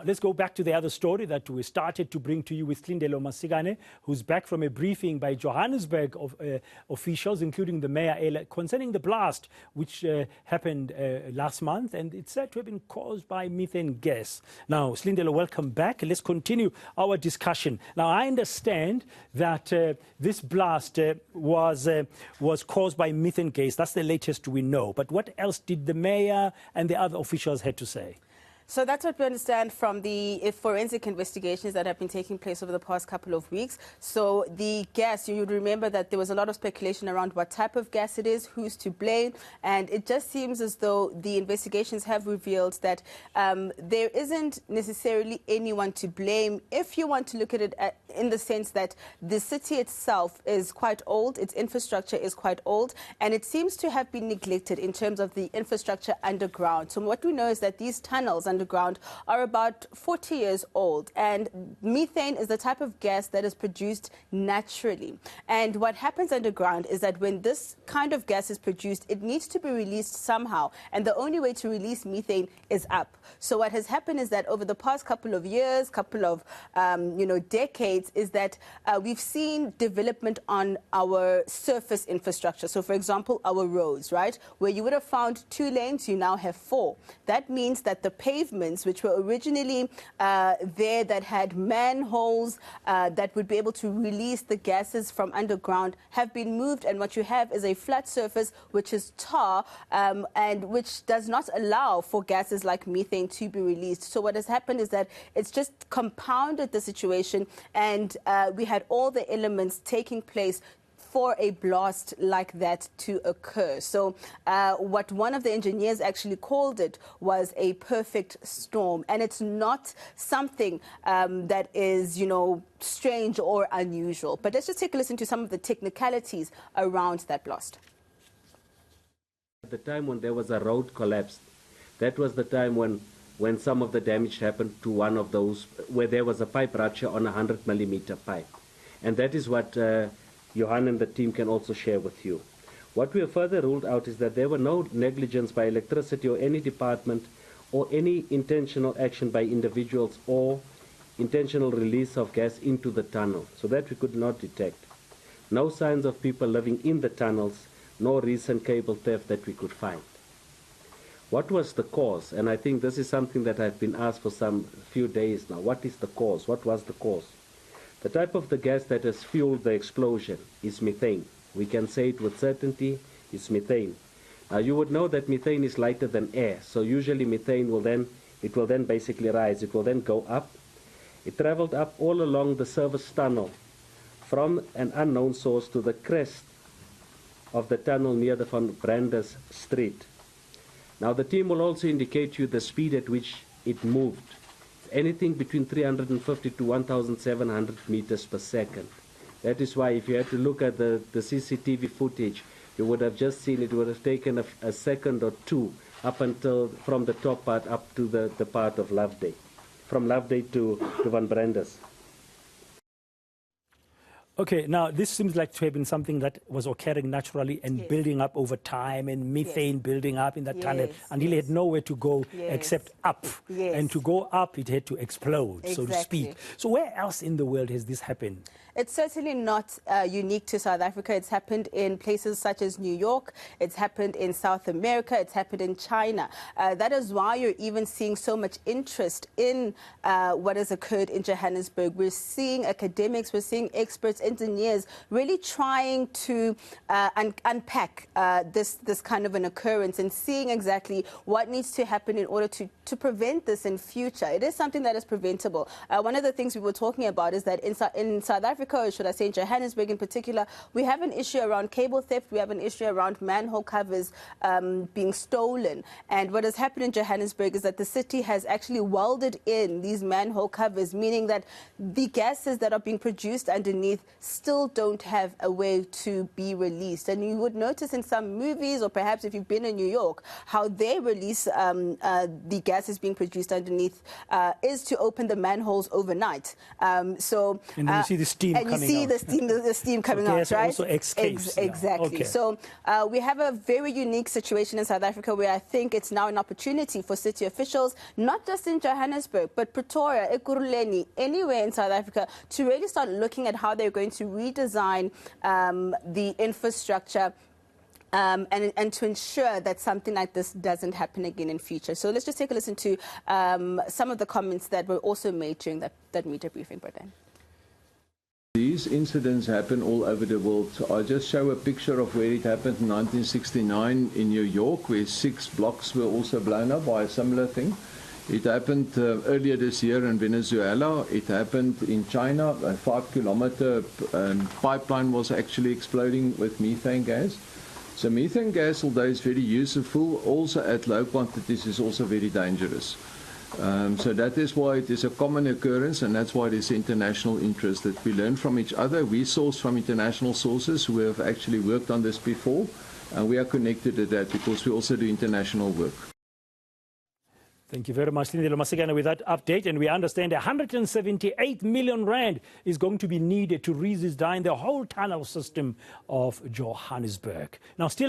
Let's go back to the other story that we started to bring to you with Silindile Maseko, who's back from a briefing by Johannesburg officials, including the mayor, concerning the blast which happened last month, and it's said to have been caused by methane gas. Now, Silindile, welcome back. Let's continue our discussion. Now, I understand that this blast was caused by methane gas. That's the latest we know. But what else did the mayor and the other officials have to say? So that's what we understand from the forensic investigations that have been taking place over the past couple of weeks. So the gas, you would remember that there was a lot of speculation around what type of gas it is, who's to blame, and it just seems as though the investigations have revealed that there isn't necessarily anyone to blame if you want to look at it in the sense that the city itself is quite old, its infrastructure is quite old, and it seems to have been neglected in terms of the infrastructure underground. So what we know is that these tunnels underground are about 40 years old, and methane is the type of gas that is produced naturally. And what happens underground is that when this kind of gas is produced, it needs to be released somehow, and the only way to release methane is up. So what has happened is that over the past couple of years, couple of decades, is that we've seen development on our surface infrastructure. So for example, our roads, right, where you would have found 2 lanes, you now have 4. That means that the pavements, which were originally there, that had manholes that would be able to release the gases from underground, have been moved, and what you have is a flat surface which is tar and which does not allow for gases like methane to be released. So what has happened is that it's just compounded the situation, and we had all the elements taking place for a blast like that to occur. So what one of the engineers actually called it was a perfect storm, and it's not something that is, strange or unusual. But let's just take a listen to some of the technicalities around that blast. At the time when there was a road collapse, that was the time when some of the damage happened to one of those, where there was a pipe rupture on a 100-millimeter pipe. And that is what Johan and the team can also share with you. What we have further ruled out is that there were no negligence by electricity or any department, or any intentional action by individuals, or intentional release of gas into the tunnel, so that we could not detect. No signs of people living in the tunnels, no recent cable theft that we could find. What was the cause? And I think this is something that I've been asked for some few days now. What is the cause? What was the cause? The type of the gas that has fueled the explosion is methane. We can say it with certainty, it's methane. Now you would know that methane is lighter than air, so usually methane will then basically rise, it will then go up. It traveled up all along the service tunnel from an unknown source to the crest of the tunnel near the Van Branders Street. Now the team will also indicate you the speed at which it moved. Anything between 350 to 1,700 meters per second. That is why if you had to look at the CCTV footage, you would have just seen it would have taken a second or two up until from the top part up to the part of Loveday, from Loveday to Van Branders. Okay, now this seems like to have been something that was occurring naturally and building up over time, and methane building up in that tunnel until it had nowhere to go except up. And to go up, it had to explode, so to speak. So where else in the world has this happened? It's certainly not unique to South Africa. It's happened in places such as New York. It's happened in South America. It's happened in China. That is why you're even seeing so much interest in what has occurred in Johannesburg. We're seeing academics, we're seeing experts, engineers really trying to unpack this kind of an occurrence and seeing exactly what needs to happen in order to prevent this in future. It is something that is preventable. One of the things we were talking about is that in South Africa, or should I say in Johannesburg in particular, we have an issue around cable theft, we have an issue around manhole covers being stolen. And what has happened in Johannesburg is that the city has actually welded in these manhole covers, meaning that the gases that are being produced underneath still don't have a way to be released. And you would notice in some movies, or perhaps if you've been in New York, how they release the gases being produced underneath is to open the manholes overnight. And then you see the steam coming out. And you see the steam coming so out, right? Also escapes exactly. Okay. So we have a very unique situation in South Africa where I think it's now an opportunity for city officials, not just in Johannesburg, but Pretoria, Ekurhuleni, anywhere in South Africa, to really start looking at how they're going to redesign the infrastructure and to ensure that something like this doesn't happen again in future. So let's just take a listen to some of the comments that were also made during that media briefing, Brian. These incidents happen all over the world. I'll just show a picture of where it happened in 1969 in New York, where 6 blocks were also blown up by a similar thing. It happened earlier this year in Venezuela. It happened in China. A 5-kilometer pipeline was actually exploding with methane gas. So methane gas, although it's very useful, also at low quantities is also very dangerous. So that is why it is a common occurrence, and that's why it is international interest that we learn from each other. We source from international sources who have actually worked on this before, and we are connected to that because we also do international work. Thank you very much, Silindile Maseko, with that update. And we understand 178 million rand is going to be needed to redesign the whole tunnel system of Johannesburg. Now, still